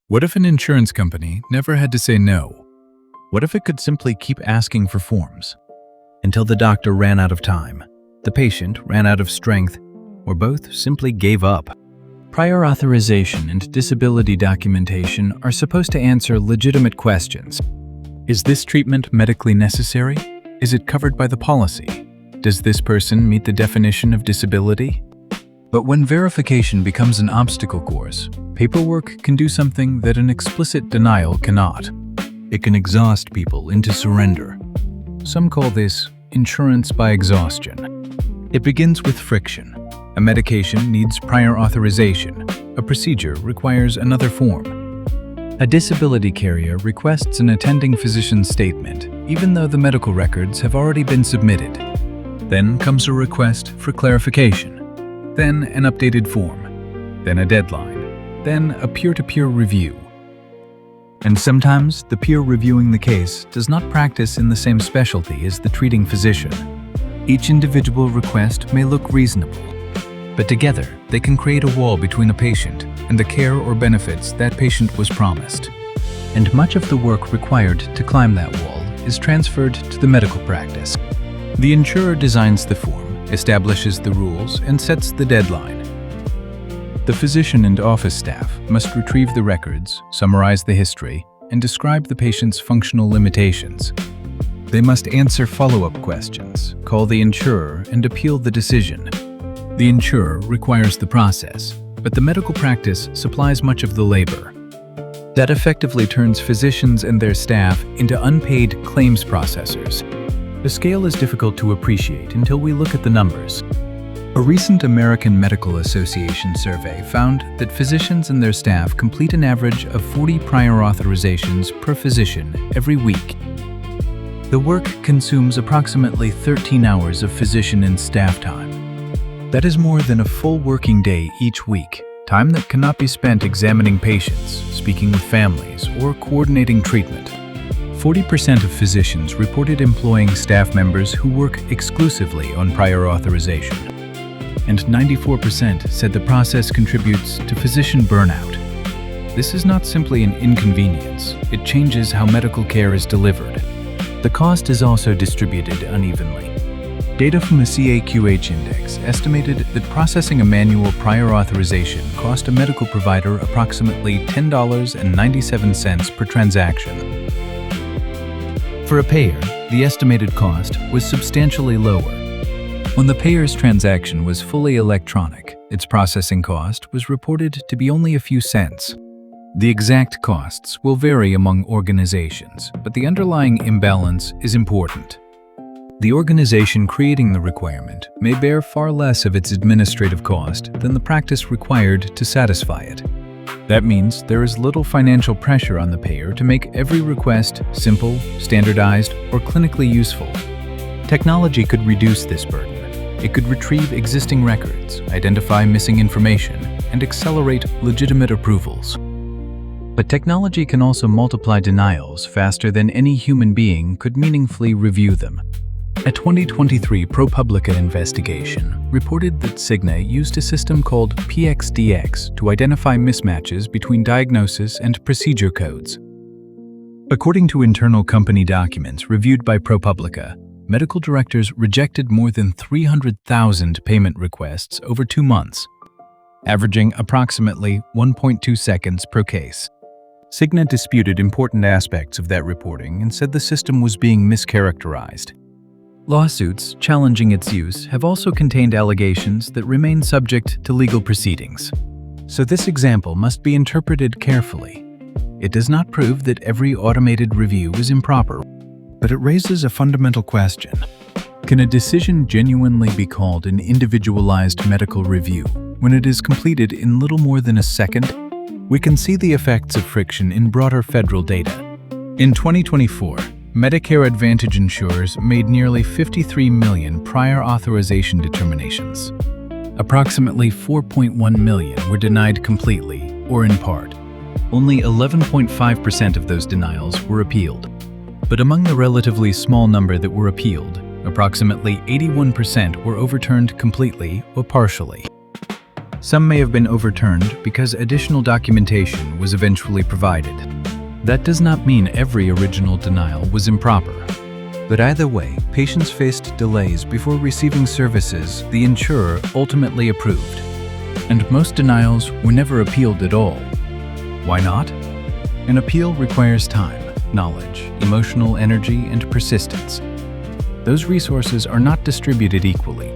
What if an insurance company never had to say no? What if it could simply keep asking for forms until the doctor ran out of time, the patient ran out of strength, or both simply gave up? Prior authorization and disability documentation are supposed to answer legitimate questions. Is this treatment medically necessary? Is it covered by the policy? Does this person meet the definition of disability? But when verification becomes an obstacle course, paperwork can do something that an explicit denial cannot. It can exhaust people into surrender. Some call this insurance by exhaustion. It begins with friction. A medication needs prior authorization. A procedure requires another form. A disability carrier requests an attending physician's statement, even though the medical records have already been submitted. Then comes a request for clarification. Then an updated form. Then a deadline. Then a peer-to-peer review. And sometimes the peer reviewing the case does not practice in the same specialty as the treating physician. Each individual request may look reasonable, but together they can create a wall between a patient and the care or benefits that patient was promised. And much of the work required to climb that wall is transferred to the medical practice. The insurer designs the form, establishes the rules, and sets the deadline. The physician and office staff must retrieve the records, summarize the history, and describe the patient's functional limitations. They must answer follow-up questions, call the insurer, and appeal the decision. The insurer requires the process, but the medical practice supplies much of the labor. That effectively turns physicians and their staff into unpaid claims processors. The scale is difficult to appreciate until we look at the numbers. A recent American Medical Association survey found that physicians and their staff complete an average of 40 prior authorizations per physician every week. The work consumes approximately 13 hours of physician and staff time. That is more than a full working day each week, time that cannot be spent examining patients, speaking with families, or coordinating treatment. 40% of physicians reported employing staff members who work exclusively on prior authorization. And 94% said the process contributes to physician burnout. This is not simply an inconvenience, it changes how medical care is delivered. The cost is also distributed unevenly. Data from the CAQH index estimated that processing a manual prior authorization cost a medical provider approximately $10.97 per transaction. For a payer, the estimated cost was substantially lower. When the payer's transaction was fully electronic, its processing cost was reported to be only a few cents. The exact costs will vary among organizations, but the underlying imbalance is important. The organization creating the requirement may bear far less of its administrative cost than the practice required to satisfy it. That means there is little financial pressure on the payer to make every request simple, standardized, or clinically useful. Technology could reduce this burden. It could retrieve existing records, identify missing information, and accelerate legitimate approvals. But technology can also multiply denials faster than any human being could meaningfully review them. A 2023 ProPublica investigation reported that Cigna used a system called PXDX to identify mismatches between diagnosis and procedure codes. According to internal company documents reviewed by ProPublica, medical directors rejected more than 300,000 payment requests over 2 months, averaging approximately 1.2 seconds per case. Cigna disputed important aspects of that reporting and said the system was being mischaracterized. Lawsuits challenging its use have also contained allegations that remain subject to legal proceedings. So this example must be interpreted carefully. It does not prove that every automated review is improper, but it raises a fundamental question. Can a decision genuinely be called an individualized medical review when it is completed in little more than a second? We can see the effects of friction in broader federal data. In 2024, Medicare Advantage insurers made nearly 53 million prior authorization determinations. Approximately 4.1 million were denied completely or in part. Only 11.5% of those denials were appealed. But among the relatively small number that were appealed, approximately 81% were overturned completely or partially. Some may have been overturned because additional documentation was eventually provided. That does not mean every original denial was improper. But either way, patients faced delays before receiving services the insurer ultimately approved. And most denials were never appealed at all. Why not? An appeal requires time, knowledge, emotional energy, and persistence. Those resources are not distributed equally.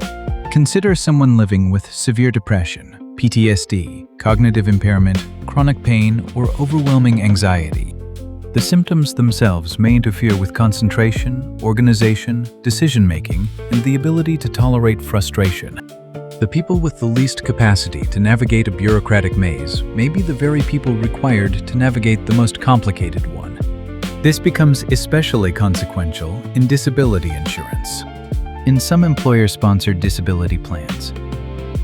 Consider someone living with severe depression, PTSD, cognitive impairment, chronic pain, or overwhelming anxiety. The symptoms themselves may interfere with concentration, organization, decision-making, and the ability to tolerate frustration. The people with the least capacity to navigate a bureaucratic maze may be the very people required to navigate the most complicated one. This becomes especially consequential in disability insurance. In some employer-sponsored disability plans,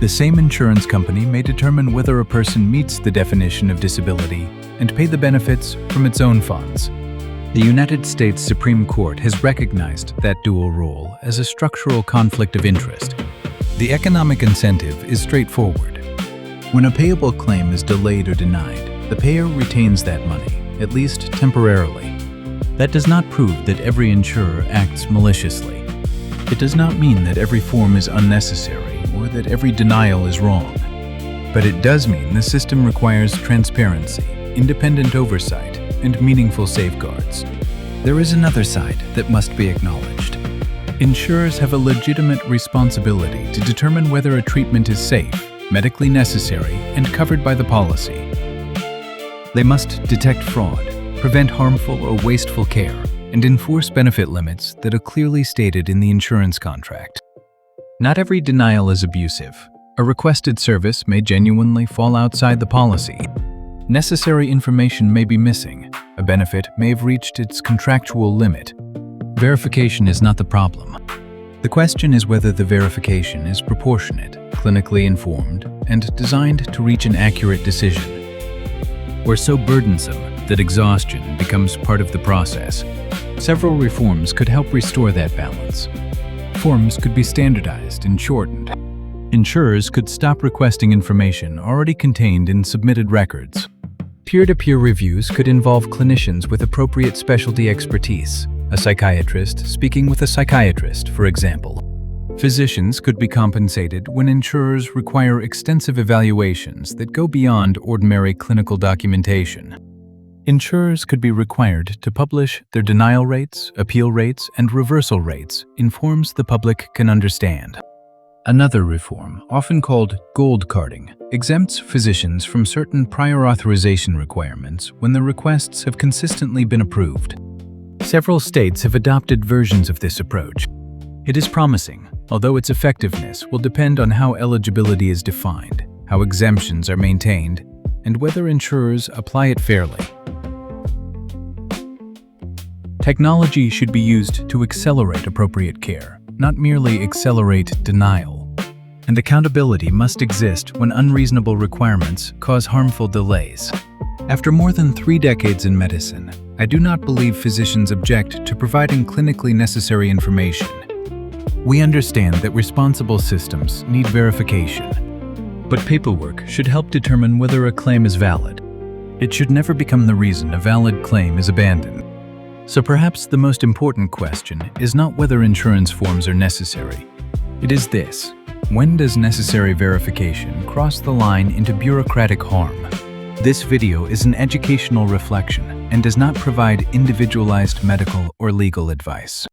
the same insurance company may determine whether a person meets the definition of disability and pay the benefits from its own funds. The United States Supreme Court has recognized that dual role as a structural conflict of interest. The economic incentive is straightforward. When a payable claim is delayed or denied, the payer retains that money, at least temporarily. That does not prove that every insurer acts maliciously. It does not mean that every form is unnecessary or that every denial is wrong. But it does mean the system requires transparency, independent oversight, and meaningful safeguards. There is another side that must be acknowledged. Insurers have a legitimate responsibility to determine whether a treatment is safe, medically necessary, and covered by the policy. They must detect fraud, prevent harmful or wasteful care, and enforce benefit limits that are clearly stated in the insurance contract. Not every denial is abusive. A requested service may genuinely fall outside the policy. Necessary information may be missing. A benefit may have reached its contractual limit. Verification is not the problem. The question is whether the verification is proportionate, clinically informed, and designed to reach an accurate decision, or so burdensome that exhaustion becomes part of the process. Several reforms could help restore that balance. Forms could be standardized and shortened. Insurers could stop requesting information already contained in submitted records. Peer-to-peer reviews could involve clinicians with appropriate specialty expertise, a psychiatrist speaking with a psychiatrist, for example. Physicians could be compensated when insurers require extensive evaluations that go beyond ordinary clinical documentation. Insurers could be required to publish their denial rates, appeal rates, and reversal rates in forms the public can understand. Another reform, often called gold carding, exempts physicians from certain prior authorization requirements when the requests have consistently been approved. Several states have adopted versions of this approach. It is promising, although its effectiveness will depend on how eligibility is defined, how exemptions are maintained, and whether insurers apply it fairly. Technology should be used to accelerate appropriate care, not merely accelerate denial. And accountability must exist when unreasonable requirements cause harmful delays. After more than 3 decades in medicine, I do not believe physicians object to providing clinically necessary information. We understand that responsible systems need verification, but paperwork should help determine whether a claim is valid. It should never become the reason a valid claim is abandoned. So perhaps the most important question is not whether insurance forms are necessary. It is this: when does necessary verification cross the line into bureaucratic harm? This video is an educational reflection and does not provide individualized medical or legal advice.